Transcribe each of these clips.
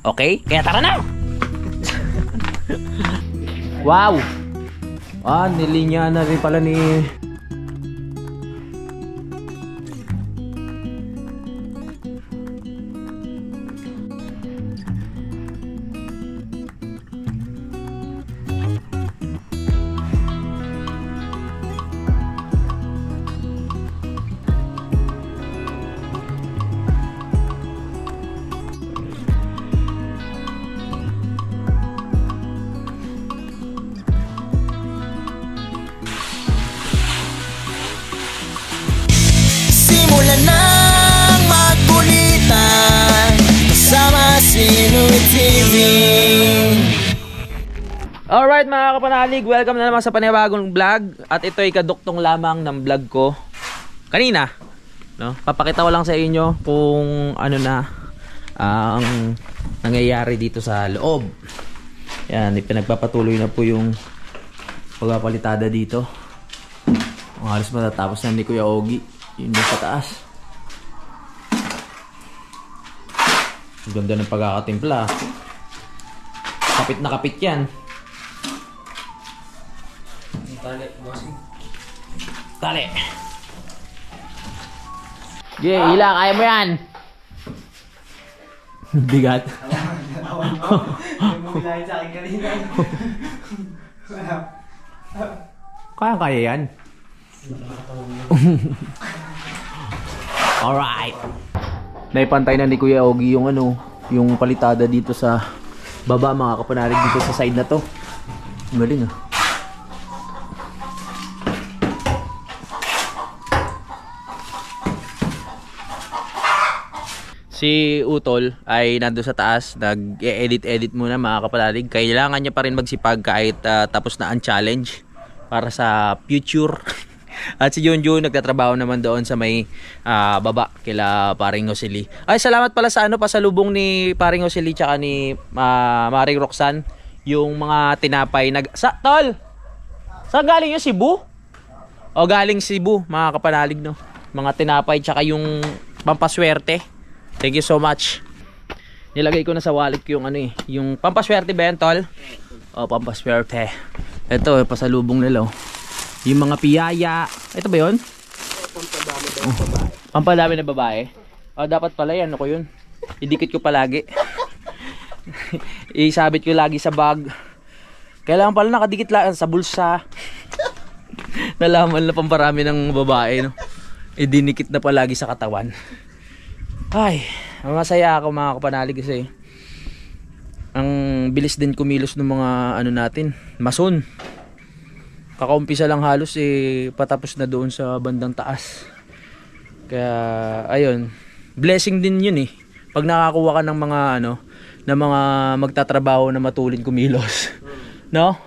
Okay? Kaya tara na! Wow! Nilinya na rin pala ni... Nang magbulitan kasama si Louie TV. Alright mga kapanalig, welcome na naman sa panibagong vlog. At ito ay kaduktong lamang ng vlog ko kanina, no? Papakita ko lang sa inyo kung ano na ang nangyayari dito sa loob. Yan, pinagpapatuloy na po yung pagpapalitada dito. Ang halos matatapos na ni Kuya Ogie. Yun yung pataas. Ang ganda ng pagkakatimpla. Kapit na kapit yan. Tali, bossing. Tali. Yeah, Hila, kaya mo yan. Bigat. Bumilahin sa akin kanina. Kaya yan. Alright. Naipantay na ni Kuya Ogie yung yung palitada dito sa baba mga kapanalig dito sa side na to. Galing ah. Si Utol ay nando sa taas, nag-edit muna mga kapanalig. Kailangan niya pa rin magsipag kahit tapos na ang challenge para sa future. At si Junjun nagtatrabaho naman doon sa may baba kila Paring Josely. Ay, salamat pala sa pasalubong ni Paring Josely tsaka ni Maring Roxanne. Yung mga tinapay Tol! Saan galing yung Cebu? O galing Cebu mga kapanalig, no? Mga tinapay tsaka yung pampaswerte. Thank you so much. Nilagay ko na sa wallet ko yung yung pampaswerte ba yan, Tol? O, pampaswerte. Ito, pasalubong nila, oh. Yung mga piyaya. Ito ba yun? Pampadami na babae. Dapat pala yan. Ako yun. Idikit ko palagi. Isabit ko lagi sa bag. Kailangan pala nakadikit lang sa bulsa. Nalaman na pamparami ng babae, no? Idinikit na palagi sa katawan. Ay, masaya ako mga kapanalig kasi ang bilis din kumilos ng mga natin. Mason. Kakaumpisa lang halos patapos na doon sa bandang taas. Kaya ayun, blessing din yun pag nakakuha ka ng mga ng mga magtatrabaho na matulin kumilos. No?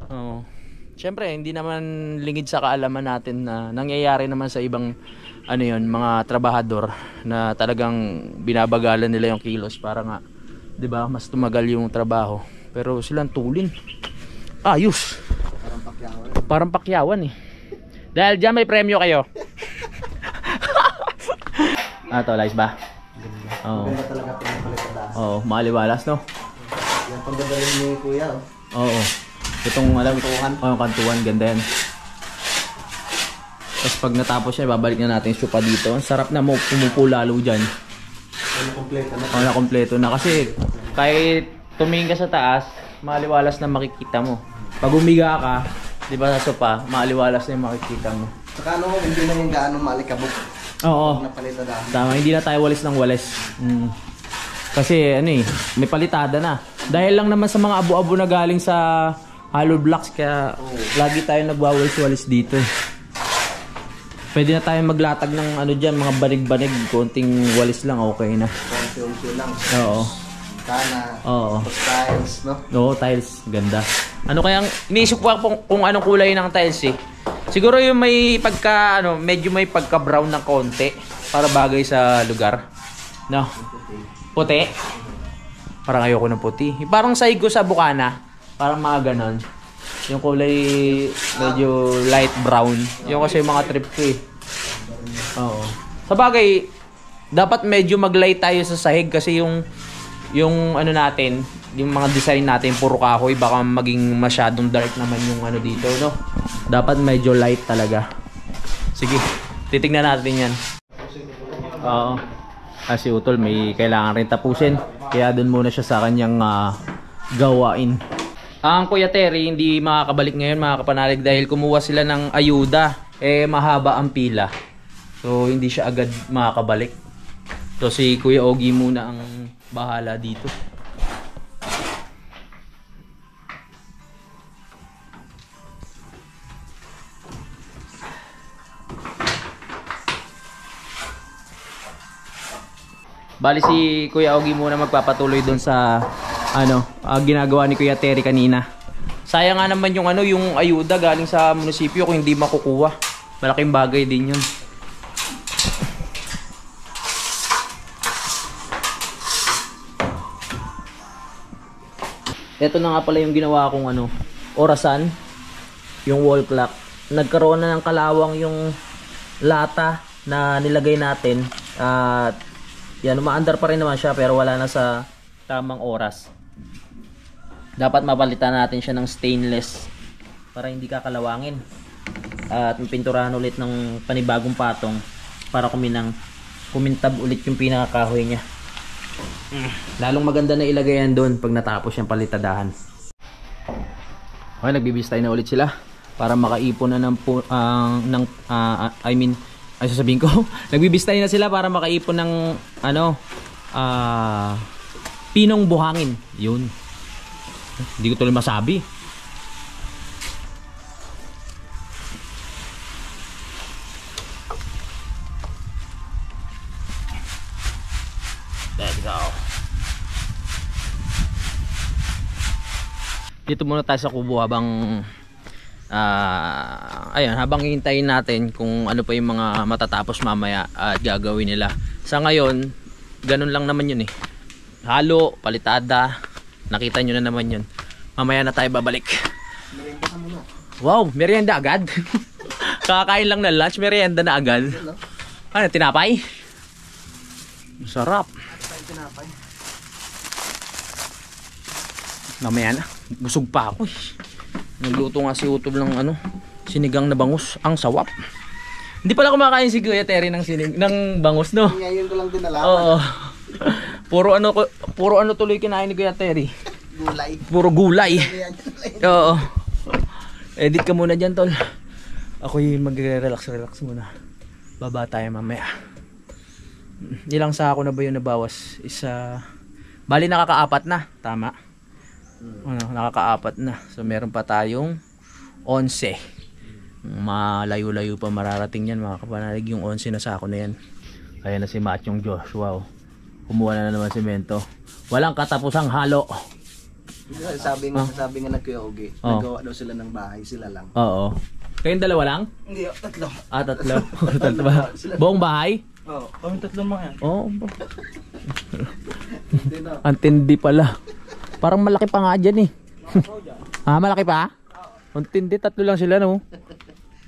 Oh. Siyempre, hindi naman lingid sa kaalaman natin na nangyayari naman sa ibang mga trabahador na talagang binabagalan nila yung kilos para nga 'di ba, mas tumagal yung trabaho. Pero silang tulin. Ayos. Parang pakyawan Dahil dyan may premyo kayo. To, lies ba? Oo. Ganda talaga pinapalitada. Oo, maliwalas, no? Yan pang ganda rin ni Kuya. Oo. Itong kantuan, ganda yan. Tapos pag natapos siya, babalik na natin yung sopa dito. Ang sarap na pumupo lalo dyan. Kompleto na. Kasi kahit tumingin ka sa taas, maliwalas na makikita mo. Pag umiga ka, di ba sa sopa, maliwalas na yung makikita mo. Saka hindi na yung gaano malikabok. Oo. Tama, hindi na tayo walis ng walis. Kasi may palitada na. Dahil lang naman sa mga abo-abo na galing sa hollow blocks, kaya lagi tayo nagwawalis-walis dito. Pwede na tayo maglatag ng dyan, mga banig-banig, konting walis lang, okay na. Konti-unti lang. Oo. Kana. Oo. Tiles, no? Oo, tiles. Ganda. Kayang, iniisip ko kung anong kulay ng tiles Siguro yung may medyo may pagka-brown na konti para bagay sa lugar. No? Puti. Parang ayoko ng puti. Parang saig ko sa Bukana. Parang mga ganon. Yung kulay medyo light brown. Yung kasi yung mga trip ko Oo. Sa bagay, dapat medyo mag-light tayo sa sahig kasi yung yung ano natin, yung mga design natin puro kahoy, baka maging masyadong dark naman yung ano dito, no? Dapat medyo light talaga. Sige, titignan natin yan. Oo. Si Utol may kailangan rin tapusin, kaya doon muna siya sa kanyang gawain. Ang Kuya Terry hindi makakabalik ngayon mga kapanalig dahil kumuha sila ng ayuda. Mahaba ang pila. So hindi siya agad makakabalik. So si Kuya Ogie muna ang bahala dito. Bali si Kuya Ogie muna magpapatuloy doon sa ginagawa ni Kuya Terry kanina. Sayang nga naman yung yung ayuda galing sa munisipyo kung hindi makukuha. Malaking bagay din 'yun. Ito na nga pala yung ginawa kong orasan, yung wall clock. Nagkaroon na ng kalawang yung lata na nilagay natin at yan, umaandar pa rin naman siya pero wala na sa tamang oras. Dapat mapalitan natin siya ng stainless para hindi kakalawangin. At pinturahan ulit ng panibagong patong para kumintab ulit yung pinakakahoy niya. Lalong maganda na ilagay yan doon pag natapos yung palitadahan. Okay, nagbibistay na ulit sila para makaipon na sasabihin ko, nagbibistay na sila para makaipon ng pinong buhangin. Yun. Hindi ko tuloy masabi. Let's go. Dito muna tayo sa kubo habang habang hihintayin natin kung ano pa yung mga matatapos mamaya at gagawin nila. Sa ngayon, ganun lang naman yun halo, palitada. Nakita nyo na naman yun. Mamaya na tayo babalik. Merienda ka muna. Wow, merienda agad. Kakain lang na lunch, merienda na agad. Tinapay? Masarap. Tinapay. Mamaya na, busog pa ako Nagluto nga si Utol ng sinigang na bangus. Ang sawap. Hindi pala kumakain si Kuya Terry ng bangus, no? Ngayon ko lang din nalaman. Oo. Puro tuloy kinain ni Kuya Terry. Gulay. Puro gulay. Oo. Edit ka muna dyan, Tol. Ako'y magre-relax muna. Baba tayo mamaya. Ilang sako na ba yung nabawas? Bali nakaka-4 na. Tama. Nakaka-4 na. So meron pa tayong 11. Malayo-layo pa mararating yan mga kapanalig yung 11 na sako na yan. Kaya na si Machong Joshua. Kumuha na naman semento. Walang katapusang halo. Sabi nga ng Kuya Ogie, nagawa daw sila ng bahay, sila lang. Oo. Kayong dalawa lang? Hindi, tatlo. Tatlo. Tatlo ba? Buong bahay? Oo, kami tatlo mga yan. Oo. Antindi pala. Parang malaki pa nga dyan malaki pa? Antindi, tatlo lang sila no.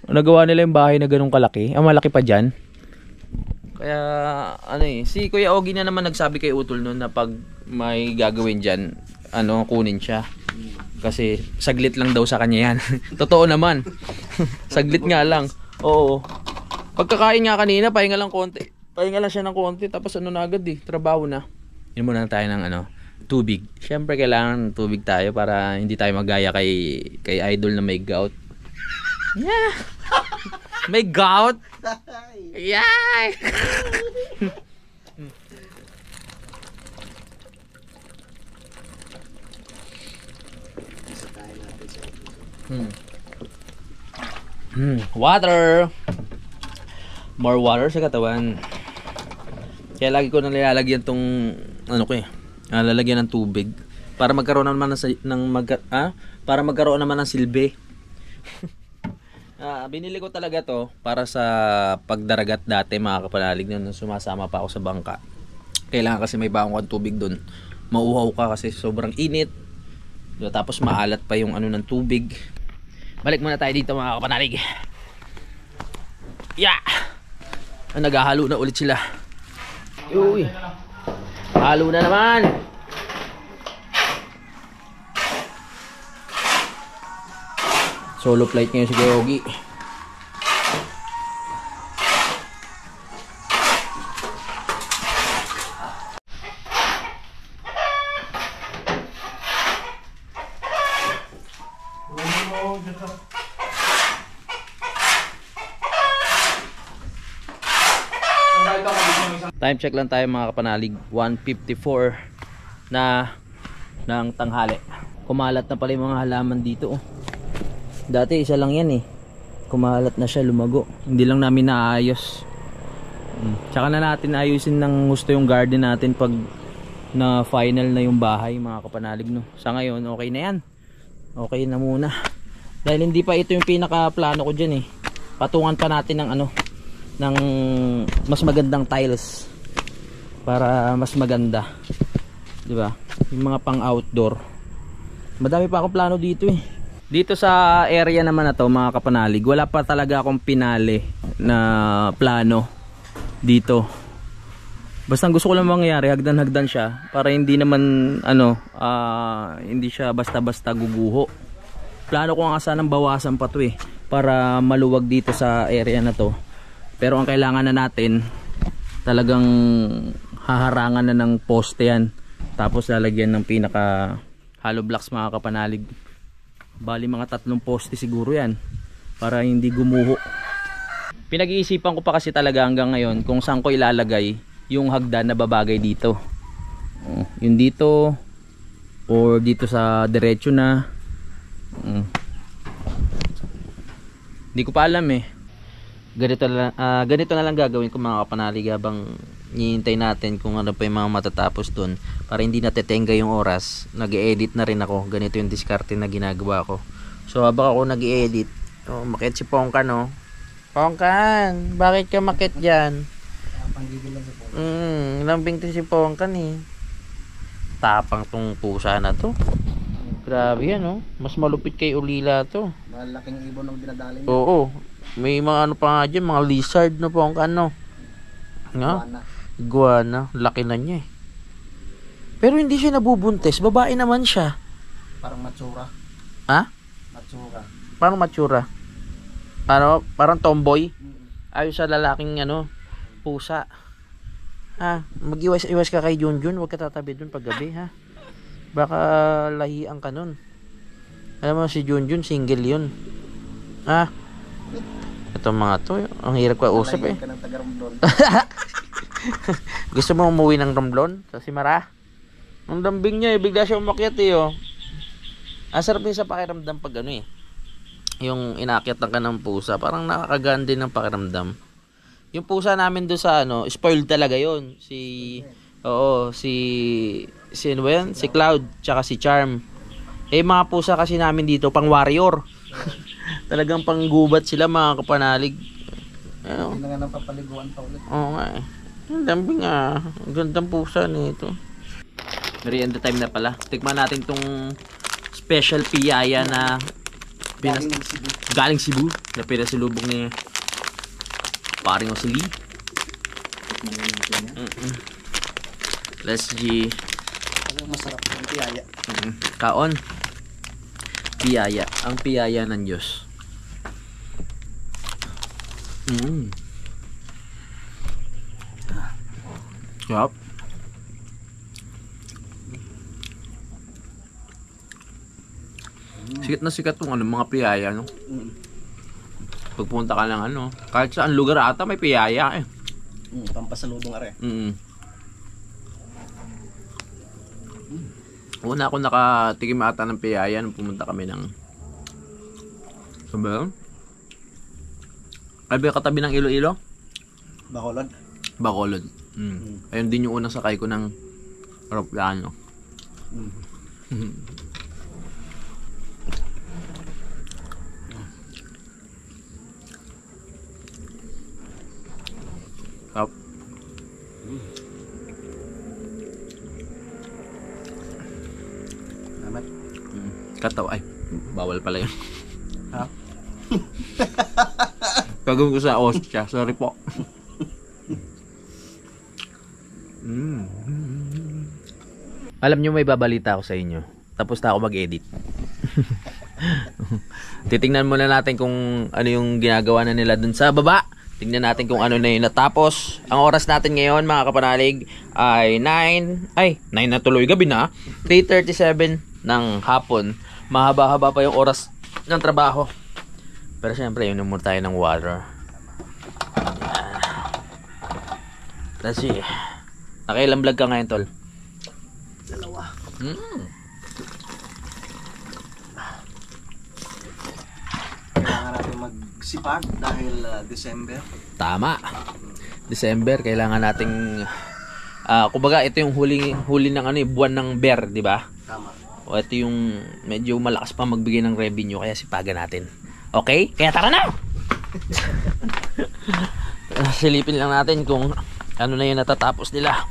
Nagawa nila yung bahay na ganun kalaki. Malaki pa dyan. Kaya si Kuya Ogie na naman nagsabi kay Utol noon na pag may gagawin dyan, kunin siya. Kasi saglit lang daw sa kanya yan. Totoo naman. Saglit nga lang. Oo. Pagkakain nga kanina, pahinga lang konti. Pahinga lang siya ng konti, tapos na agad trabaho na. Yun muna tayo ng tubig. Siyempre kailangan tubig tayo para hindi tayo magaya kay Idol na may gout. Yeah. May gout. Yay! Water. More water sa katawan. Kaya lagi ko nang nilalagyan tong lalagyan ng tubig para magkaroon naman para magkaroon naman ng silbi. Binili ko talaga to para sa pagdaragat dati mga kapanalig nung sumasama pa ako sa bangka. Kailangan kasi may baong kang tubig doon. Mauhaw ka kasi sobrang init. Tapos maalat pa yung ng tubig. Balik muna tayo dito mga kapanalig. Yeah! Naghahalo na ulit sila. Uy! Halo na naman! Solo flight ngayon si Yogi. Time check lang tayo mga kapanalig, 1:54 na ng tanghali. Kumalat na pala yung mga halaman dito. Dati isa lang yan eh. Kumalat na siya, lumago. Hindi lang namin naayos. Tsaka na natin ayusin ng gusto yung garden natin pag na final na yung bahay mga kapanalig, no. Sa ngayon okay na yan. Okay na muna. Dahil hindi pa ito yung pinaka plano ko dyan eh. Patungan pa natin ng ng mas magandang tiles para mas maganda, di ba? Yung mga pang outdoor. Madami pa akong plano dito eh. Dito sa area naman na to mga kapanalig, wala pa talaga akong pinali na plano dito. Basta gusto ko lang mangyari, hagdan-hagdan siya para hindi naman hindi siya basta-basta guguho. Plano ko nga sanang bawasan pa to eh para maluwag dito sa area na to. Pero ang kailangan na natin talagang haharangan na ng poste yan. Tapos lalagyan ng pinaka hollow blocks mga kapanalig. Bali mga 3 poste siguro yan para hindi gumuho. Pinag-iisipan ko pa kasi talaga hanggang ngayon kung saan ko ilalagay yung hagdan na babagay dito. Yung dito or dito sa diretso na. Hindi ko pa alam eh. Ganito na lang gagawin ko mga kapanalig habang hinihintay natin kung ano pa yung mga matatapos dun para hindi natetenga yung oras. Nag-e-edit na rin ako. Ganito yung diskarte na ginagawa ko. So habang ako nag-e-edit, makit si Pongkan, no? Pongkan, bakit ka makit dyan? Lambing to si Pongkan eh. Tapang tong pusa na to. Grabe yan, no? Mas malupit kay Ulila to. Malaking ibon ng dinadali niya. Oo. May mga pa nga dyan, mga lizard na po ang nga? Iguana. Laki na niya eh. Pero hindi siya nabubuntis. Babae naman siya. Parang matsura. Ha? Matsura. Parang matsura. Parang tomboy. Ayos sa lalaking pusa. Ha? Mag-iwas-iwas ka kay Junjun. Huwag ka tatabi dun paggabi, ha? Baka lahian ka nun. Alam mo si Junjun, single yun. Ha? Ito mga to, ang hirap ka usap eh. Ka ng taga-Romblon. Gusto mo umuwi ng Romblon? Sa Simara? Ang lambing niya eh, bigla siya umakyat eh oh. Ang sarap din sa pakiramdam pag yung inakyat ka ng pusa, parang nakakagaan din ng pakiramdam. Yung pusa namin doon sa spoiled talaga yon. Si Cloud tsaka si Charm. Eh mga pusa kasi namin dito pang warrior. Talagang panggubat sila mga kapanalig. Hindi na nga nang papaliguan pa ulit. Oo nga eh. Ang lambing ah. Ang gandang pusa nito. Merienda time na pala. Tikman natin tong special piyaya na galing Cebu. Na pinasilubong ni paring Osili. Let's G. Masarap yung piyaya. Kaon. Piyaya. Ang piyaya ng Diyos. Yup. Sikat na sikat tong mga piyaya, no? Pagpunta ka lang kahit saan lugar ata may piyaya eh. Pampasalubong are. Una ako nakatikim ata ng piyaya nung pumunta kami ng sabi? Ay ba katabi ng Iloilo? Bacolod. Bacolod. Ayun din yung unang sakay ko ng aeroplano. Up. Naman. Katawa ay bawal pala yun. Ha? Gagawin ko sa ostya. Sorry po. Alam nyo may babalita ako sa inyo. Tapos na ako mag-edit. Titingnan muna natin kung ano yung ginagawa na nila dun sa baba. Tingnan natin kung ano na yun natapos. Ang oras natin ngayon mga kapanalig ay 9 na tuloy, gabi na. 3:37 ng hapon. Mahaba-haba pa yung oras ng trabaho. Pero syempre yun muna tayo ng water. Let's see. Nakailang vlog ka ngayon, tol? 2. Kailangan natin magsipag dahil December. Tama. December, kailangan nating kumbaga ito yung huli ng buwan ng bear, di ba? Tama. O ito yung medyo malakas pa magbigay ng revenue, kaya sipagan natin. Okay? Kaya tara na! Silipin lang natin kung ano na yung natatapos nila.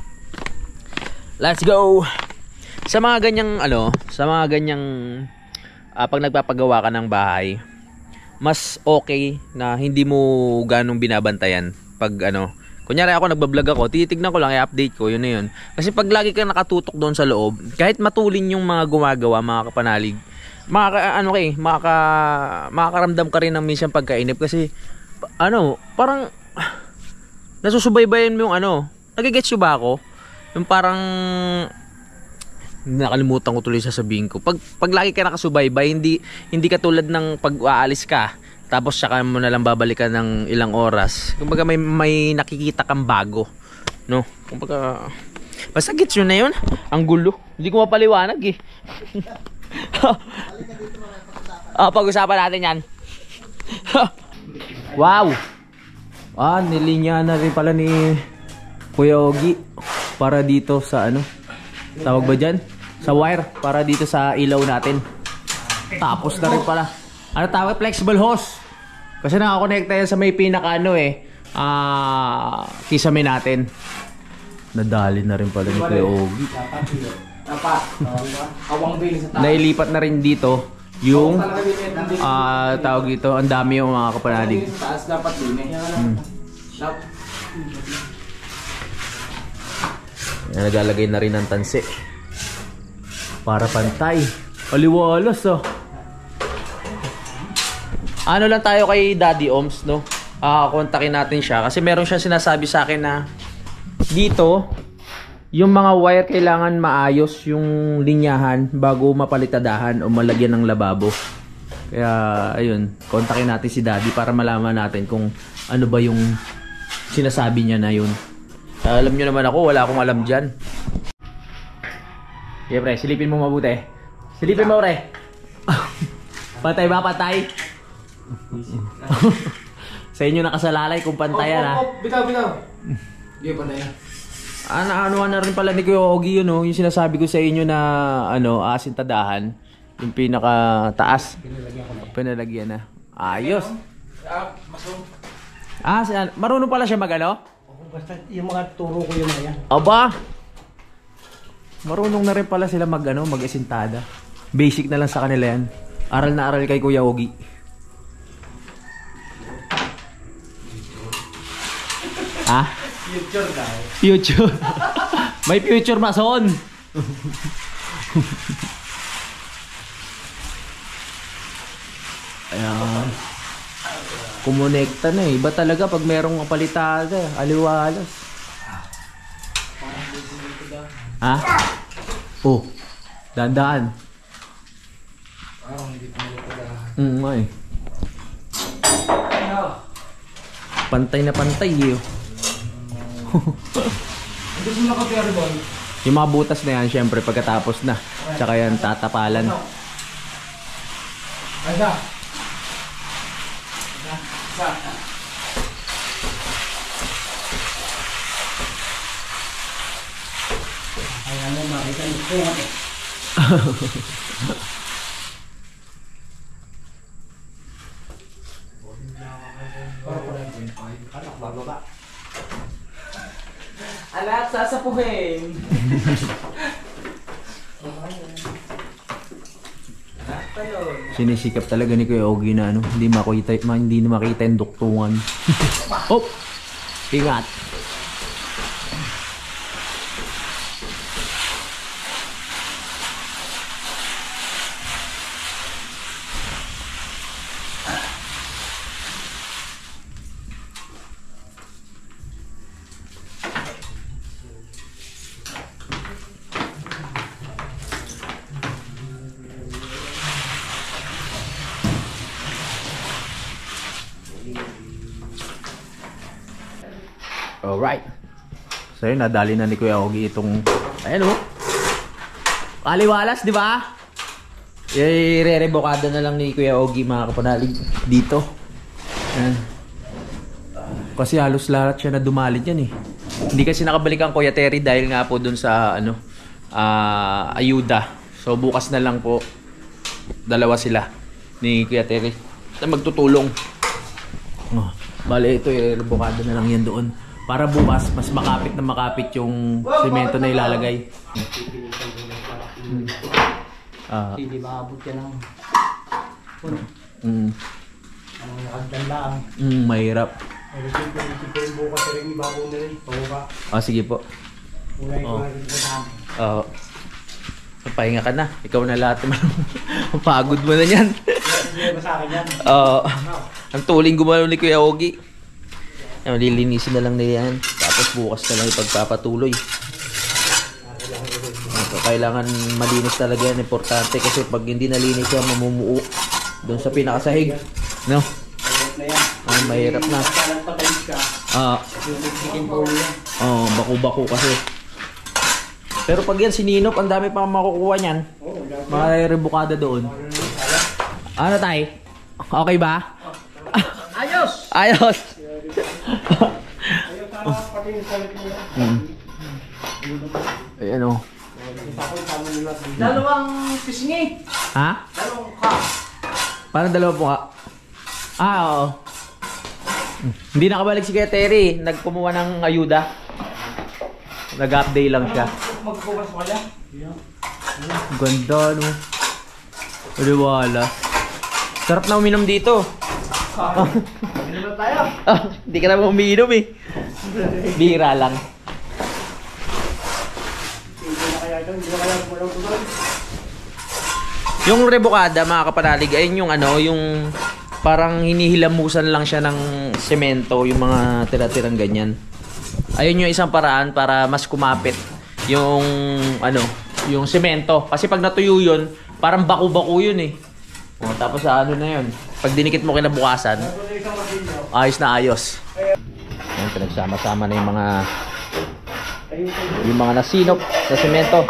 Let's go! Sa mga ganyang pag nagpapagawa ka ng bahay, mas okay na hindi mo ganong binabantayan pag kunyari ako nagbablog ako, titignan ko lang, i-update ko, yun na yun. Kasi pag lagi kang nakatutok doon sa loob, kahit matulin yung mga gumagawa, mga kapanalig, makakaramdam ka rin ng minsan pagkainip kasi parang nasusubaybayan mo yung nagigets nyo ba ako? Yung parang nakalimutan ko tuloy sasabihin ko. Pag lagi ka nakasubaybay, hindi katulad ng pag-aalis ka tapos saka mo na lang babalikan ng ilang oras. Kumbaga may nakikita kang bago, no? Kumbaga basta gets yun na yun. Ang gulo. Hindi ko mapaliwanag eh. Pag-usapan natin yan. Wow. Nilinya na rin pala ni Kuya Ogie para dito sa tawag ba dyan? Sa wire, para dito sa ilaw natin. Tapos na rin pala. Tawag? Flexible hose. Kasi nakakonekta yan sa may pinaka kisame natin. Nadali na rin pala ni Kuya Ogie. Nailipat na rin dito yung tawag dito, ang dami yung mga kapanalig. Naglalagay na rin ng tansi para pantay. Aliwalas lang tayo kay Daddy Oms, no? Kontakin natin siya kasi meron siyang sinasabi sa akin na dito yung mga wire kailangan maayos yung linyahan bago mapalitadahan o malagyan ng lababo. Kaya ayun, kontakin natin si Daddy para malaman natin kung ano ba yung sinasabi niya na yun. Alam nyo naman ako, wala akong alam dyan. Okay, pre, silipin mo mabuti. Silipin mo, pre. Pantay ba, pantay? Sa inyo nakasalalay kung pantayan, ha? Bitaw. Hindi pa na yan. Na rin pala ni Kuya Ogie yun, yung sinasabi ko sa inyo na asintadahan, yung pinaka taas. Pinalagyan na. Ayos. Marunong pala siya Basta yung mga turo ko yun na yan. Aba! Marunong na rin pala sila mag-asintada. Basic na lang sa kanila yan. Aral na aral kay Kuya Ogie. Future guy. Future. May future mason. Ayan. Kumonekta na eh. Iba talaga pag merong palitada. Aliwalas. Dandaan. May. Pantay na pantay eh. Yung mga butas na yan, syempre pagkatapos na. Tsaka yan tatapalan. Anak, sasapuhin. Sinisikap talaga ni Kuya Ogie na hindi makita yung duktungan. Oh! Ingat! Alright. So yun, nadali na ni Kuya Ogie itong, ayan o. Kaliwalas, di ba? I-re-rebokada na lang ni Kuya Ogie mga kapanalig dito. Ayan. Kasi halos lahat siya na dumalit yan eh. Hindi kasi nakabalik ang Kuya Terry dahil nga po dun sa ano, ayuda. So bukas na lang po, dalawa sila ni Kuya Terry na magtutulong. Oh, bale ito, i-rebokada na lang yan doon. Para bukas, mas makapit yung semento na ilalagay. Hindi maabot ka lang. Anong nakagdan lang. Mahirap. Bukas rin, ibabaw na rin. Sige po. Ulay ko na rin sa Oo. Pahinga ka na. Ikaw na lahat naman. Ang pagod mo na yan. sa akin yan. Oo. Ang tuling gumalaw ni Kuya Ogie. Lilinisin na lang nila yan. Tapos bukas na lang ipagpapatuloy. Kailangan malinis talaga yan. Importante kasi pag hindi nalinis yan, mamumuo doon sa pinakasahig. No? Mahirap na. Baku-baku kasi. Pero pag yan sininop, ang dami pang makukuha niyan. Mga rebukada doon. Ano tay? Okay ba? Ayos! Ayos! Ayan o. Dalawang pisngi. Ha? Dalawang ka. Parang dalawa po nga. Oo. Hindi nakabalik si Kuya Terry. Nagkumuha ng ayuda. Nag-update lang siya. Magbukas mo kaya? Ganda no. Wala. Sarap na uminom dito. Inom tayo. Hindi ka naman umiinom eh. Bira lang. Yung rebukada mga kapanalig, ayun yung ano, yung parang hinihilamusan lang siya ng semento, yung mga tira-tirang ganyan. Ayun yung isang paraan para mas kumapit yung ano, yung semento. Kasi pag natuyo yun, parang baku-baku yun eh. O, tapos sa ano na yun, pag dinikit mo kinabukasan, ayos na ayos. Ayan, pinagsama-sama na yung mga nasinop na semento.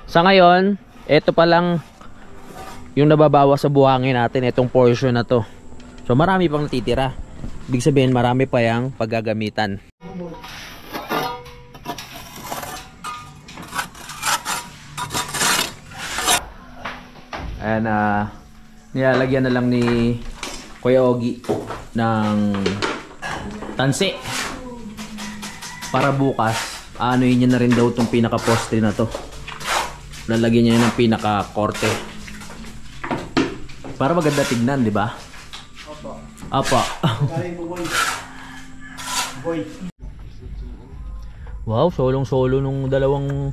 Sa ngayon, ito pa lang yung nababawas sa buhangin natin, itong portion na to. So marami pang natitira. Ibig sabihin marami pa yang paggagamitan. Ayan, nilalagyan na lang ni Kuya Ogie ng tansi para bukas anoin niya na rin daw itong pinaka poste na to. Lalagyan niya ng pinaka korte para maganda tignan, di ba? Apa. Wow, solong-solo nung dalawang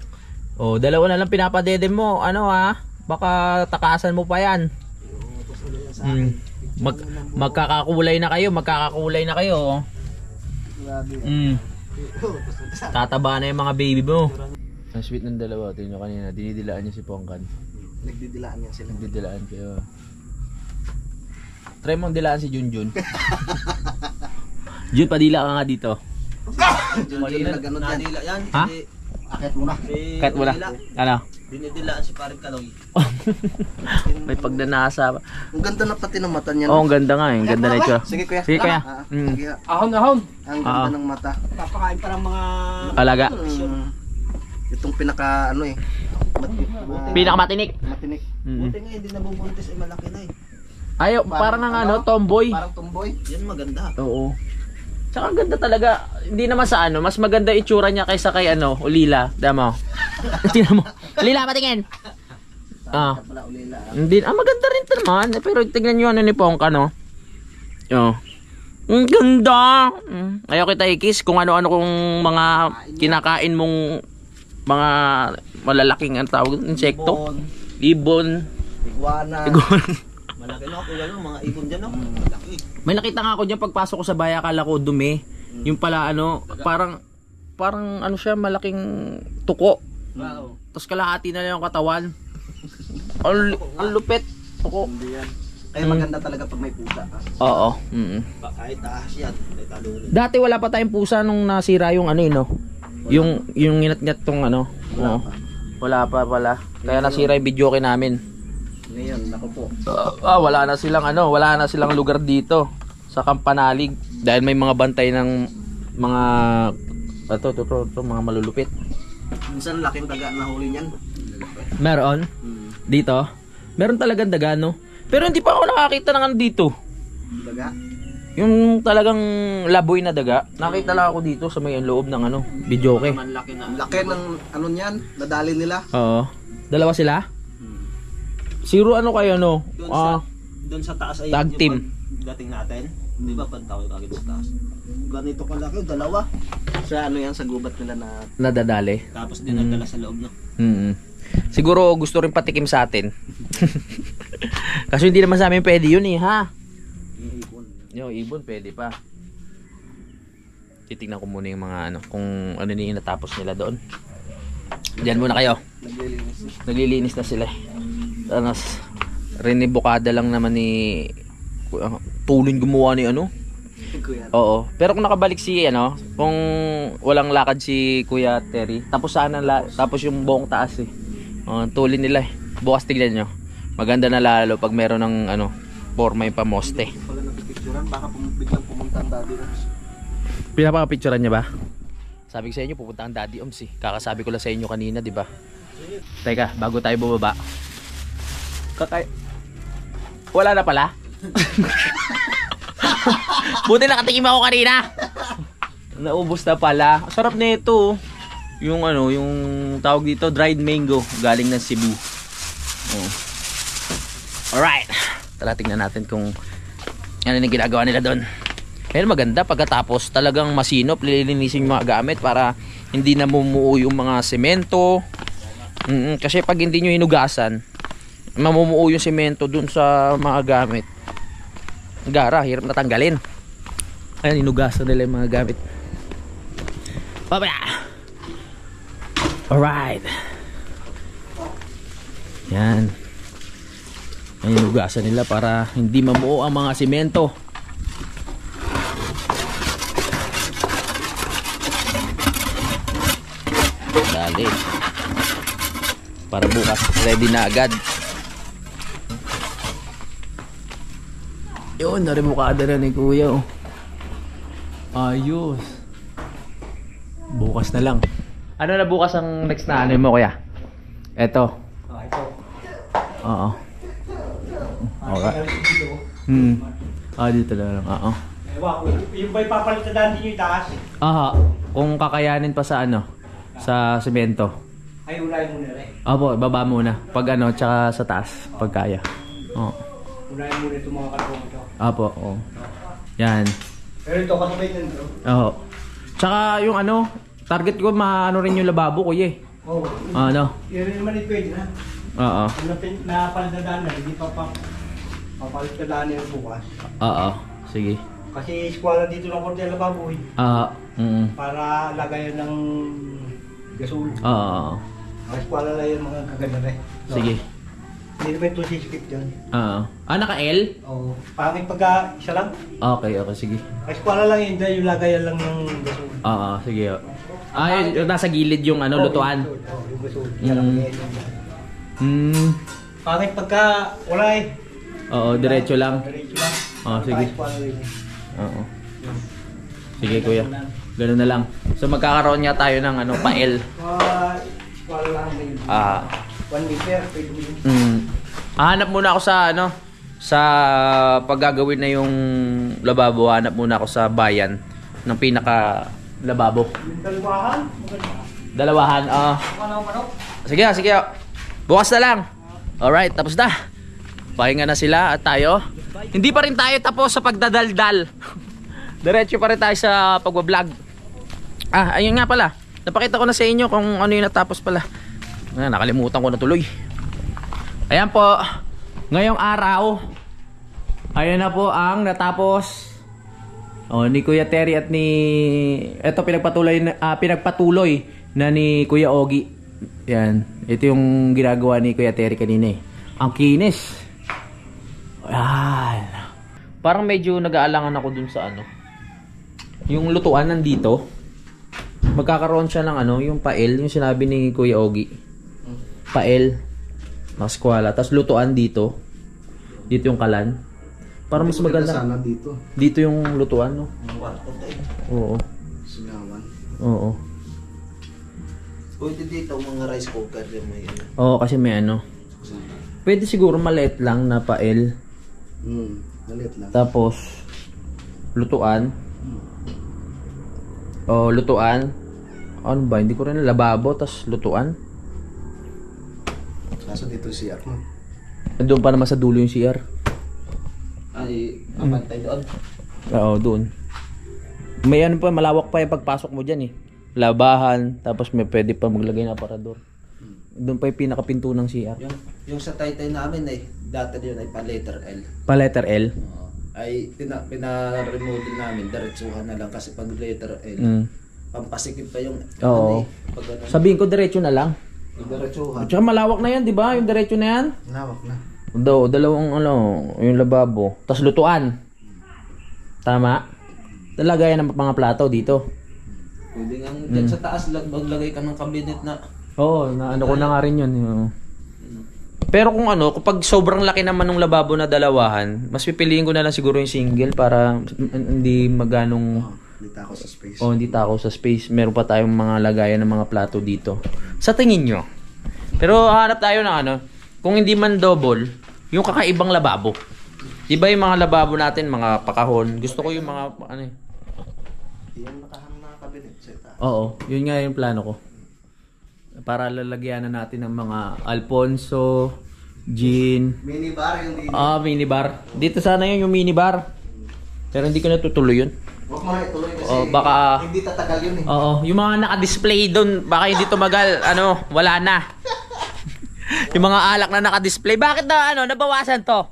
dalawa na lang pinapadede mo. Ano baka takasan mo pa yan. Magkakakulay na kayo. Tataba na yung mga baby mo. Ang sweet ng dalawa. Tingnan nyo kanina, dinidilaan niya si Pongkan. Nagdidilaan niya sila. Nagdidilaan kayo. Try mong dilaan si Junjun. Jun, padila ka nga dito. Junjun nag-ano dyan. Yan. Ha? Akit muna. Cut mo na. Ano? Dinidilaan si Paring Kaloy. May pagdanasa. Ang ganda na pati ng mata niya. Oo, ang ganda nga eh. Ang ganda na ito. Sige kuya. Sige kuya. Sige. Ahon. Ang ganda ng mata. Papakain pa ng mga... Alaga. Itong pinaka Pinakamatinik. matinik. Buti nga hindi nabubuntis ay malaki na eh. Ayaw, parang ang tomboy. Parang tomboy. Yan maganda. Oo. Tsaka ang ganda talaga. Hindi naman sa mas maganda itsura niya kaysa kay Ulila. Damo. Tingnan mo. Ulila, patingin. Pala ulila. Hindi, maganda rin ito naman. Pero tingnan nyo ni Pongka, no? Ang ganda. Ayaw kita i-kiss kung ano-ano kung mga kinakain mong mga malalaking tawag, insekto. Ibon. Iguana. Malaki na ako mga ibon dyan Malaki. May nakita nga ako dyan pagpasok ko sa bahay, akala ko dumi. Yung pala parang parang ano siya, malaking tuko. Wow. Tapos kalahati na lang yung katawan. Ang lupit. Tuko. Hindi yan. Kaya maganda talaga pag may pusa ka. Oo. Kahit ahas yan, may talunin. Dati wala pa tayong pusa nung nasira yung ano no. Yung nginat-ngat tong ano. Oo. Wala pa pala. Kaya nasira yung videoke namin. Ngayon, ako po. Wala na silang lugar dito sa Kampanalig dahil may mga bantay ng mga mga malulupit. Minsan laking daga na huli niyan. Meron dito. Meron talagang daga no. Pero hindi pa ako nakakita ng ano dito. Daga? Yung talagang laboy na daga. Nakita lang ako dito sa may loob ng ano, videoke. Malaki na. Ang laki ng ano niyan, nadali nila. Oo. Dalawa sila? Siguro ano kayo no? Doon sa taas ay tag team. Dating natin. Di ba pantawid agad sa taas? Ganito kalaki, dalawa. Sa ano yan, sa gubat nila na Nadadali. Tapos dinagdala sa loob, no? Siguro gusto rin patikim sa atin. Kasi hindi naman sa amin pwede yun eh, ha? iipon. Yung ibon pwede pa. Titignan ko muna yung mga ano, kung ano yung natapos nila doon. Diyan muna kayo. Naglilinis. Naglilinis na sila. Tapos rinibukada lang naman ni tulin gumawa ni ano. Kuya. Oo. Pero kung nakabalik si ano, kung walang lakad si Kuya Terry, tapos sana tapos yung buong taas eh. Tulin nila eh. Bukas tignan nyo. Maganda na lalo pag meron ng ano, forma yung pamoste. Pala nagpipicturan, baka biglang pumunta ang daddy Oms. Pinapakapicturan niya ba? Sabi ko sa inyo, pupunta ang Daddy Oms eh. Kakasabi ko lang sa inyo kanina, di ba? Teka, bago tayo bumaba. Wala na pala? Buti nakatikim ako kanina. Naubos na pala. Sarap na ito. Yung ano, yung tawag dito, dried mango. Galing ng Cebu. Oh. Alright. Tara, tingnan natin kung ano yung ginagawa nila doon. Pero maganda pagkatapos talagang masinop, lilinisin yung mga gamit para hindi na mumuo yung mga semento. Kasi pag hindi nyo hinugasan, mamumuo yung semento dun sa mga gamit. Gara, hirap na tanggalin. Ayan, hinugasan nila yung mga gamit. Babaya! Alright. Yan. Ayan, hinugasan nila para hindi mamuo ang mga semento. Dali. Para bukas ready na agad. Yun, narimukada na ni Kuya. Ayos. Bukas na lang. Ano na bukas ang next na ano mo, Kuya? Eto. Ito. Oo. Alright. Dito na lang. Oo. Yung ba'y papalitan din yung taas? Aha. Kung kakayanin pa sa ano, sa semento. Ay, ulay muna rin. Opo, baba muna. Pag ano, tsaka sa taas. Pag kaya. Oo. Ulay muna itong mga karong ito. Opo, oo. Yan. Pero ito kasabay nito. Oo. Tsaka yung ano, target ko maano rin yung lababo, Kuya eh. Oo. Ano? Yan rin naman pwede na. Oo. Napaldadaan na, hindi pa papalitadaan yung bukas. Oo. Sige. Kasi eskwala dito ng konti ang lababo eh. Para lagayan ng gasol. Oo. Ang eskwala lang yung mga kaganda rin. Sige. Hindi naman ito sisikip dyan. Oo. Naka-L? Oo. Pangit pagka isa lang. Okay, sige. Ang eskwala lang yun dyan, yung lagayan lang ng gasol. Oo, sige. Yung nasa gilid yung ano, lutuan. Oo, yung gasol. Isa lang yan. Pangit pagka wala eh. Oo, diretso lang. Diretso lang. Oo, sige. Eskwala lang yun. Oo. Sige, Kuya. Ganun na lang. So magkakaroon nga tayo ng ano, pa-L. Eskwala lang din. 1 meter, pwede mo yun. Hanap muna ako sa ano, sa paggagawin na yung lababo. Hanap muna ako sa bayan ng pinaka lababo. Yung dalawahan? Dalawahan. Manok? Sige. Bukas na lang. Alright, tapos na. Pahinga na sila at tayo. Hindi pa rin tayo tapos sa pagdadaldal. Diretso pa rin tayo sa pagbablog. Ayun nga pala. Napakita ko na sa inyo kung ano yung natapos pala. Nakalimutan ko na tuloy. Ayan po. Ngayong araw, ayun na po ang natapos Oh, ni Kuya Terry at ni eto pinagpatuloy na ni Kuya Ogie. Yan. Ito yung ginagawa ni Kuya Terry kanina eh. Ang kinis. Ayan. Parang medyo nag-aalangan ako dun sa ano. Yung lutuan nandito. Magkakaroon siya ng ano, yung pael, yung sinabi ni Kuya Ogie. Pael. Nakaskwala. Tapos lutuan dito. Dito yung kalan. Para mas maganda. Sana dito. Dito yung lutuan, no? Oo. Singawan. Oo. Pwede dito mga rice cooker yung may ano. Oo, kasi may ano. Pwede siguro maliit lang na pael. Maliit lang. Tapos lutuan. O lutuan. Ano ba? Hindi ko rin lababo tas lutuan. Kaso dito si CR mo. Doon pa naman sa dulo yung CR. Ay, kapantay doon. Oo, doon. May ano pa, malawak pa yung pagpasok mo dyan eh. Labahan, tapos may pwede pa maglagay ng aparador. Doon pa yung pinakapinto ng CR. Yung sa taytay namin eh, dati yun ay pa letter L. Pa letter L. Ay pina-remodel namin, diretsuhan na lang kasi pag letter L, pampasikip pa yung Oo. ano eh, pag ano, Sabihin ko diretso na lang. yung diretsuhan. Tsaka malawak na yan, di ba? Yung diretso na yan. Lawak na. Dalawang ano, yung lababo. Tapos lutuan. Tama? Talagayan ng mga plato dito. Pwede nga dyan sa taas, maglagay ka ng cabinet na. Oo, na ano ko na nga rin yun. Pero kung ano, kapag sobrang laki naman ng lababo na dalawahan, mas pipiliin ko na lang siguro yung single para hindi maganong... Dito ako sa space. hindi takaw sa space. Meron pa tayong mga lagayan ng mga plato dito. Sa tingin nyo. Pero hanap tayo ng ano, kung hindi man double, yung kakaibang lababo. Diba yung mga lababo natin, mga pakahon. Gusto ko yung mga, ano eh. Yung nakahang na cabinet sa itaas. Oo, yun nga yung plano ko. Para lalagyan na natin ng mga Alfonso, gin. Minibar yung dito. Minibar. Dito sana yun yung minibar. Pero hindi ko natutuloy yun. Huwag mo na ituloy kasi baka hindi tatagal yun eh. Oo, yung mga naka-display doon, baka hindi tumagal, ano, wala na. Yung mga alak na naka-display, bakit na ano, nabawasan to?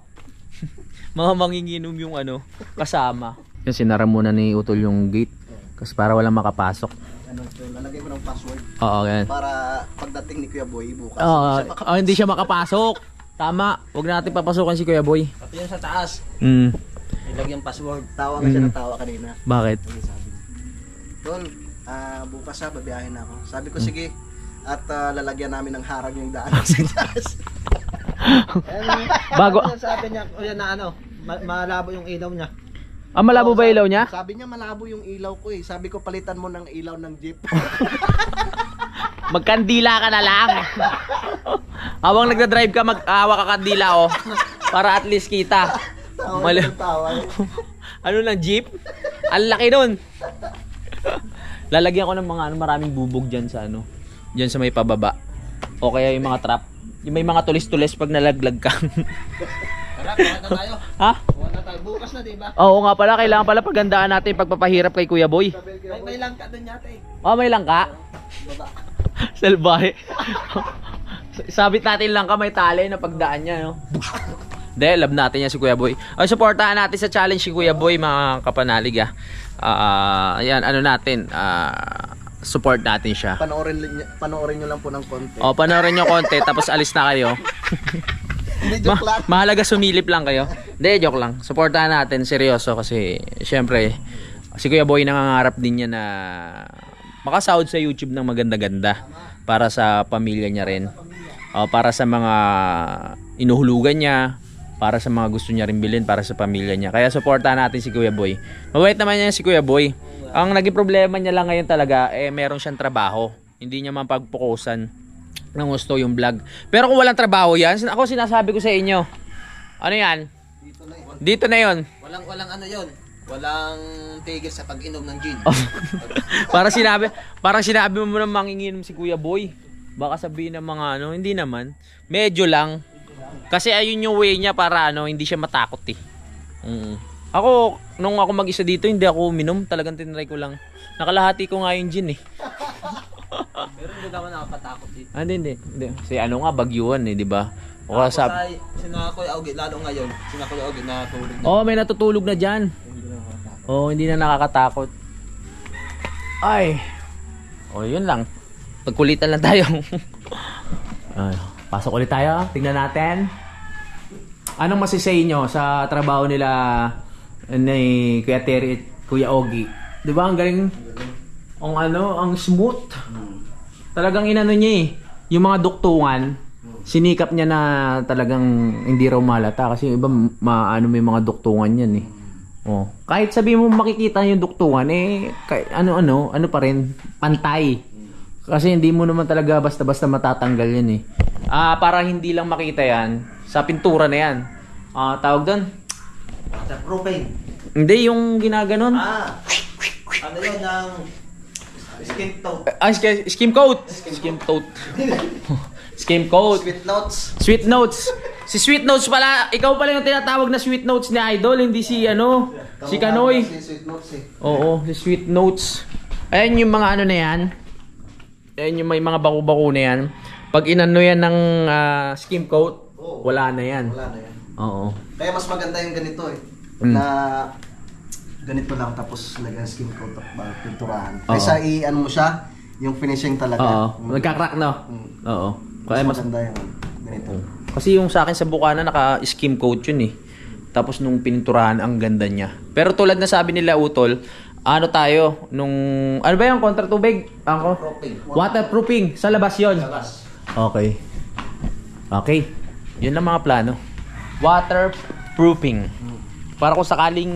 Mga manginginom yung ano, kasama. Yung sinara muna ni Utol yung gate kasi para walang makapasok. Ano, lalagay mo ng password Oo, ganyan. para pagdating ni Kuya Boy bukas. Hindi siya makapasok. Tama, huwag natin papasukan si Kuya Boy. Pati yung sa taas, ilagay yung password. Tawa nga siya ng tawa kanina. Bakit? Tol, bukas babiyahin ako. Sabi ko sige, at lalagyan namin ng harang yung daan sa taas. Bago. Sabi niya, o yan na ano, malabo yung ilaw niya. Malabo ba ilaw niya? Sabi niya malabo yung ilaw ko eh. Sabi ko palitan mo ng ilaw ng jeep. Magkandila ka na lang. Habang nagda-drive ka, mag-awa ka kandila para at least kita. Tawa. Ano lang, jeep? Ang laki nun. Lalagyan ko ng mga maraming bubog dyan sa ano. Dyan sa may pababa. O kaya yung mga trap. Yung may mga tulis-tulis pag nalaglag ka. Tara, kuha na tayo. Ha? Kuha na tayo. Bukas na, diba? Oo nga pala, kailangan pala pagandaan natin pagpapahirap kay Kuya Boy. May langka doon yata eh. May langka? Salbahe. Sabit natin lang may tali na pagdaan niya, no? De, love natin yan si Kuya Boy. Supportahan natin sa challenge si Kuya Boy, mga kapanalig. Ayan, ano natin, support natin siya. Panoorin nyo lang po ng konti. Panoorin nyo konti, tapos alis na kayo. Hindi, joke lang. Mahalaga sumilip lang kayo. Hindi, joke lang. Supportahan natin, seryoso, kasi syempre, si Kuya Boy nangangarap din niya na makasahod sa YouTube ng maganda-ganda para sa pamilya niya rin. Para sa mga inuhulugan niya, para sa mga gusto niya rin bilhin para sa pamilya niya. Kaya supportahan natin si Kuya Boy. Mabait naman niya si Kuya Boy. Ang naging problema niya lang ngayon talaga, meron siyang trabaho. Hindi niya mapagpukusan ng gusto yung vlog. Pero kung walang trabaho yan, ako sinasabi ko sa inyo, ano yan? Dito na yun. Walang ano yun. Walang tigil sa pag-inom ng gin. Parang sinabi mo na manginginom si Kuya Boy. Baka sabihin ng mga ano, hindi naman. Medyo lang. Kasi ayun yung way niya para hindi siya matakot eh. Ako, nung ako mag-isa dito, hindi ako uminom. Talagang tinry ko lang. Nakalahati ko nga yung gin eh. Pero hindi naman nakapatakot dito. Hindi. Kasi bagyuhan eh, di ba? O Sina Kuya Ogie, lalo ngayon, sina Kuya Ogie natulog na. May natutulog na dyan. Oo, hindi na nakakatakot. Ay. O, yun lang. Pagkulitan lang tayo. Ay, pasok ulit tayo. Tingnan natin. Anong masisay nyo sa trabaho nila ni Kuya Terry at Kuya Ogie? Di ba ang galing? Ang smooth. Talagang inano niya eh. Yung mga duktungan, sinikap niya na talagang hindi raw malata. Kasi yung iba, may mga duktungan yan eh. Oh. Kahit sabi mo makikita yung duktungan, ano pa rin, pantay. Kasi hindi mo naman talaga basta-basta matatanggal yan eh. Para hindi lang makita yan, sa pintura na yan. Tawag doon? Waterproofing. Hindi, yung ginaganon. Ano yun ng skin tone? Skim coat. Skim coat. Skim coat. Sweet notes. Sweet notes. Si Sweet Notes pala, ikaw pala yung tinatawag na Sweet Notes ni Idol, hindi si si Kanoy. Si Sweet Notes eh. Oo, si Sweet Notes. Ayan yung mga ano na yan. Ayan yung may mga baku-baku na yan. Pag inano yan ng skim coat, wala na yan. Wala na yan. Oo. Kaya mas maganda yung ganito eh. Na ganito lang tapos lagyan skin coat at pinturahan. Kaysa i-ano mo siya, yung finishing talaga. Oo. Nagka-crack no? Oo. Mas Kaya maganda yung ganito. Kasi yung sa akin sa Bukana naka-skim coat yun eh. Tapos nung pininturahan ang ganda niya. Pero tulad na sabi nila Utol, ano ba yung kontra tubig? Waterproofing. Sa labas yun? Sa labas. Okay. Okay. Yun ang mga plano. Waterproofing. Para kung sakaling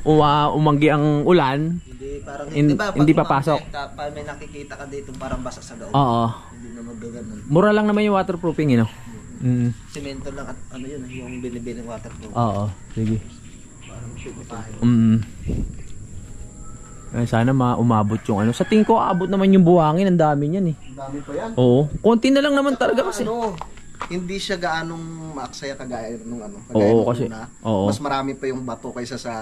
umanggi ang ulan, hindi papasok. Pag may nakikita ka dito parang basa sa loob. Oo. Hindi na magaganon. Mura lang naman yung waterproofing, you know? Semento lang at ano yun, yung binibining waterproof. Oo, sige. Parang sugar tayo. Ay, sana umabot yung ano. Sa tingin ko, aabot naman yung buhangin. Ang dami niyan eh. Ang dami pa yan. Oo. Konti na lang naman talaga kasi. Hindi siya gaanong maaksaya kagaya nung ano. Oo, kasi. Oo. Mas marami pa yung bato kaysa sa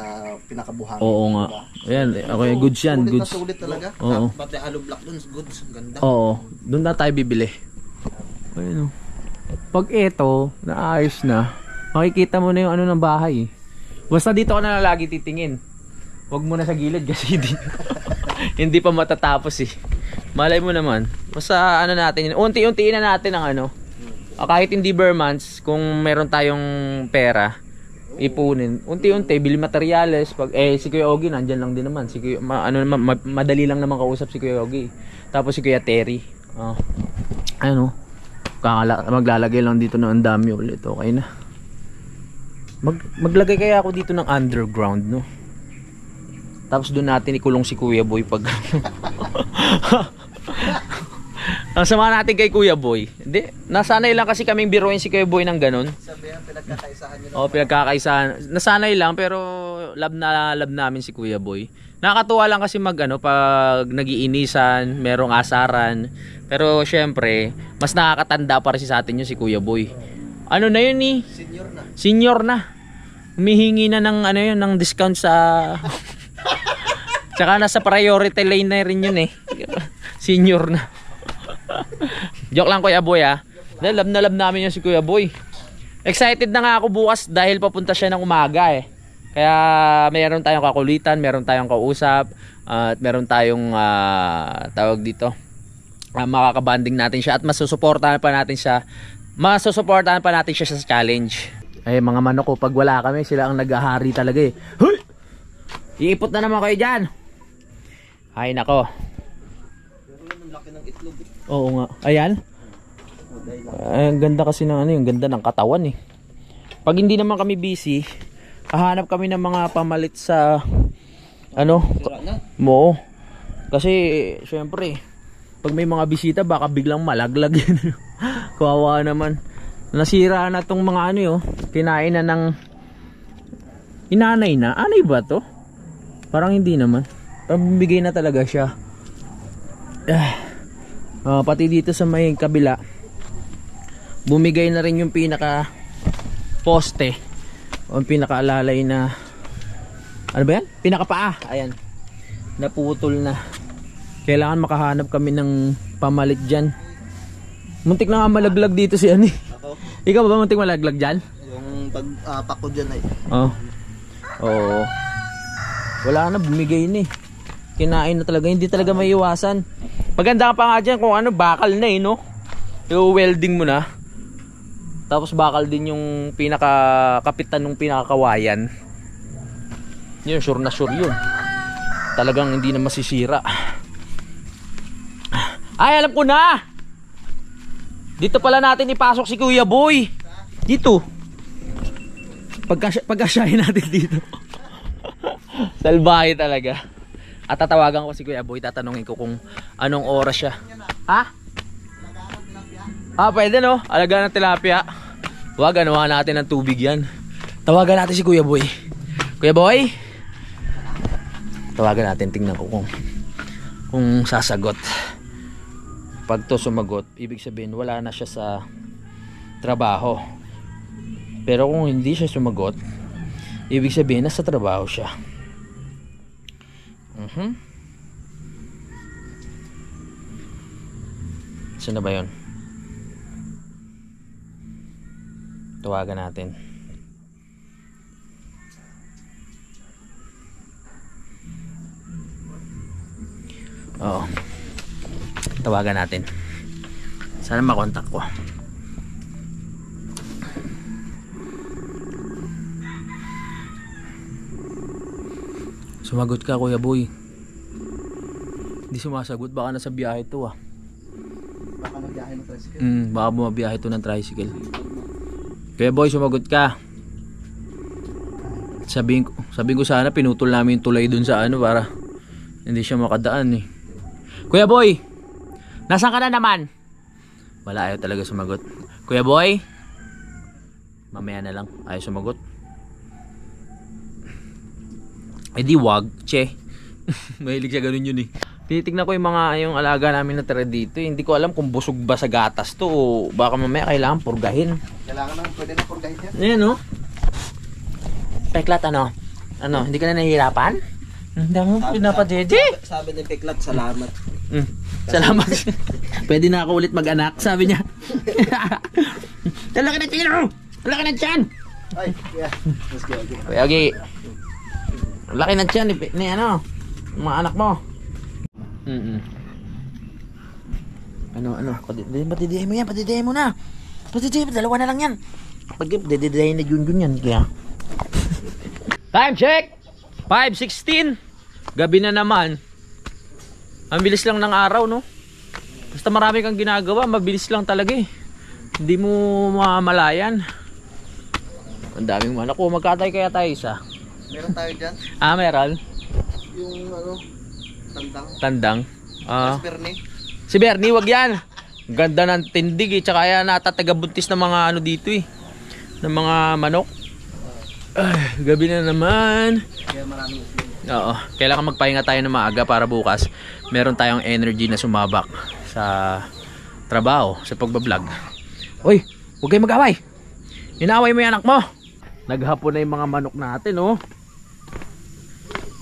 pinakabuhangin. Oo nga. Ayan, okay, goods yan. Sulit Goods. na sulit talaga. Oo. Pati hollow block dun, goods. Ganda. Oo. Doon na tayo bibili. Ayun o. Pag eto, naayos na, makikita mo na yung ano ng bahay. Basta dito ka na lagi titingin. Huwag mo na sa gilid kasi hindi pa matatapos eh. Malay mo naman. Basta ano natin, unti-untiin na natin ang ano. Kahit hindi Burmans, kung meron tayong pera, ipunin. Unti-unti, bili materyales. Pag, si Kuya Ogie, nandyan lang din naman. Si Kuya, madali lang naman kausap si Kuya Ogie. Tapos si Kuya Terry. Maglalagay lang dito ng andami ulit. Okay na. Maglagay kaya ako dito ng underground, no? Tapos doon natin ikulong si Kuya Boy pag ang sama natin kay Kuya Boy. Hindi, nasanay lang kasi kaming biruin si Kuya Boy ng ganun. Sabihan, pinagkakaisahan nyo. Oo, pinagkakaisahan. Nasanay lang pero love namin si Kuya Boy. Nakakatuwa lang kasi pag nagiinisan, merong asaran. Pero syempre, mas nakakatanda pa rin sa atin yun si Kuya Boy. Ano na yun eh? Senior na. Humihingi na ng ng discount sa tsaka nasa priority lane na rin yun eh. Senior na. Joke lang Kuya Boy ah. Love na love namin yun si Kuya Boy. Excited na nga ako bukas dahil papunta siya ng umaga eh. Kaya meron tayong kakulitan, meron tayong kausap, at meron tayong tawag dito. Makakabanding natin siya at masusuportahan pa natin siya. Masusuportahan pa natin siya sa challenge. Ay mga manok ko, pag wala kami, sila ang naghahari talaga eh. Huy! Iipot na naman kayo dyan. Ay nako. Oo nga. Ayan. Ang ganda kasi ng yung ganda ng katawan eh. Pag hindi naman kami busy, hahanap kami ng mga pamalit sa mo. Kasi syempre, pag may mga bisita baka biglang malaglag yan. Kawawa naman. Nasira na tong mga kinain na ng inanay na. Anay ba to? Parang hindi naman. Pabibigay na talaga siya. Pati dito sa may kabila, bumigay na rin yung pinaka poste o pinakaalalay na ano ba yan? Pinakapaa. Ayan. Naputol na. Kailangan makahanap kami ng pamalit dyan. Muntik na nga malaglag dito si Ani. Ikaw ba muntik malaglag dyan? Yung pagpako dyan ay. Oo. Wala na, bumigay na eh. Kinain na talaga, hindi talaga maiiwasan. Maganda pa nga dyan kung ano, bakal na eh, no? I-welding mo na. Tapos bakal din yung pinaka-kapitan ng pinakakawayan. Yun, sure na sure yun. Talagang hindi na masisira. Ay, alam ko na! Dito pala natin ipasok si Kuya Boy. Dito. Pagkasyahin natin dito. Salbahe talaga. At tatawagan ko si Kuya Boy, tatanungin ko kung anong oras siya. Ha? Pwede no? Alagaan ng tilapia. Huwag, anuhan natin ng tubig yan. Tawagan natin si Kuya Boy. Kuya Boy? Tawagan natin, tingnan ko kung sasagot. Pag to sumagot, ibig sabihin wala na siya sa trabaho. Pero kung hindi siya sumagot, ibig sabihin nasa trabaho siya. Saan na ba yun? Tawagan natin. Oo. Tawagan natin. Sana makontak ko. Sumagot ka, Kuya Boy. Hindi sumasagot, baka nasa biyahe to ah. Baka magbiyahe ng tricycle. Baka bumabiyahe to ng tricycle. Kuya Boy, sumagot ka. Sabihin ko sana pinutol namin yung tulay dun sa ano para hindi siya makadaan eh. Kuya Boy, nasaan ka na naman? Wala, ayaw talaga sumagot. Kuya Boy, mamaya na lang, ayaw sumagot. Eh di wag, che. Mahilig siya ganun yun eh. Tinitignan ko yung alaga namin na tira dito. Hindi ko alam kung busog ba sa gatas to o baka mamaya kailangan purgahin. Kailangan na, pwede na purgahin yan. Ayan no? Peklat ano? Ano, hindi ka na nahihirapan? Hindi mo pinapadede. Sabi ni Peklat, salamat. Salamat. Pwede na ako ulit mag-anak, sabi niya. Talaki na tiyan oh! Talaki na tiyan! Ay, yeah. Let's go. Kuya Ogi, laki na tiyan ni ano, mga anak mo. Ano, patidihin mo yan, patidihin mo na. Patidihin, dalawa na lang yan. Patidihin na Junjun yan, kaya. Time check! 5:16. Gabi na naman. Ang bilis lang ng araw, no? Basta marami kang ginagawa, mabilis lang talaga eh. Hindi mo mamalayan. Ang daming manok. Magkatay kaya tayo isa. Meron tayo dyan. Meron. Yung ano, Tandang. Si Bernie. Si Bernie, wag yan. Ganda ng tindig eh. Tsaka yan natatagabuntis ng mga ano dito eh. Ng mga manok. Ay, gabi na naman. Kaya maraming Oo. Kailangan magpahinga tayo ng maaga para bukas meron tayong energy na sumabak sa trabaho, sa pagbablog. Uy, huwag kayong mag-away. Inaaway mo yung anak mo. Naghapon na yung mga manok natin, oh.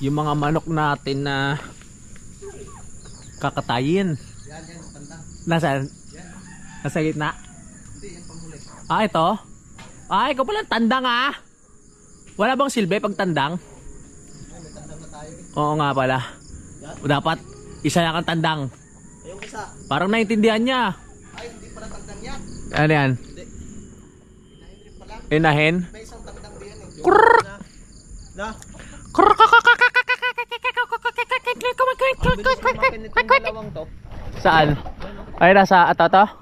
Yung mga manok natin na kakatayin. Nasaan? Nasa gitna? Ito? Ikaw pala tandang ah. Wala bang silbi pag tandang? Oo nga pala. Dapat isa lang ang tandang. yung isa. Parang naintindihan niya. Ay, hindi pala tandang yan. Ano yan? Inahin? May isang tandang diyan eh. Na? Saan? Ay, nasa atata?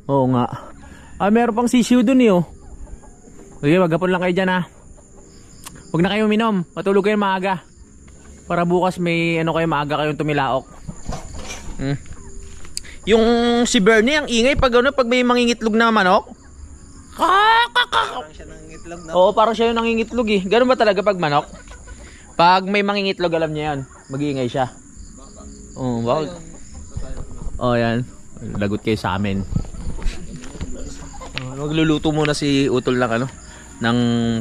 Oo nga. Meron pang sisiu dun eh oh. Sige, maghapon lang kayo dyan ha. Huwag na kayo uminom. Matulog kayo maaga. Para bukas may ano kayo maaga kayong tumilaok. Yung si Bernie ang ingay pag ano, pag may mangingitlog na manok. Parang siya nangingitlog na. Oo, parang siya yung nangingitlog eh. Ganun ba talaga pag manok? Pag may mangingitlog, alam niya yan. Mag-iingay siya. Oo, bakit? Oo, yan. Lagot kayo sa amin. Magluluto muna si Utol ng ano, ng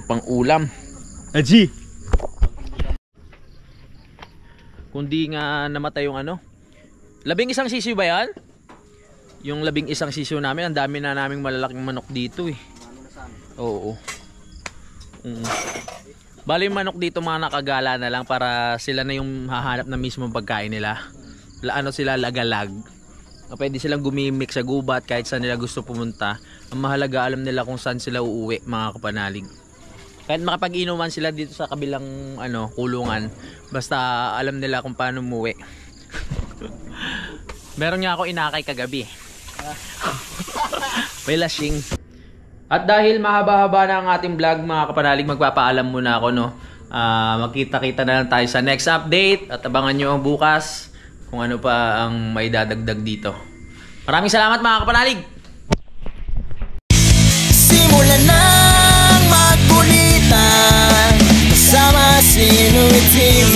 pang-ulam. Aji! Kundi nga namatay yung ano. 11 sisiw ba yan? Yung 11 sisiw namin, ang dami na naming malalaking manok dito eh. Oo. Bali yung manok dito mga nakagala na lang para sila na yung hahanap na mismo pagkain nila. Ano sila, lagalag. Pwede silang gumimik sa gubat kahit saan nila gusto pumunta. Ang mahalaga, alam nila kung saan sila uuwi, mga kapanalig. Kahit makapag-inuman sila dito sa kabilang kulungan, basta alam nila kung paano umuwi. Meron nga ako inakay kagabi. May lasing. At dahil mahaba-haba na ang ating vlog, mga kapanalig, magpapaalam muna ako, no. Magkita-kita na lang tayo sa next update at abangan nyo ang bukas kung ano pa ang may dadagdag dito. Maraming salamat, mga kapanalig. Simulan ng magkulitan kasama si Inuit TV.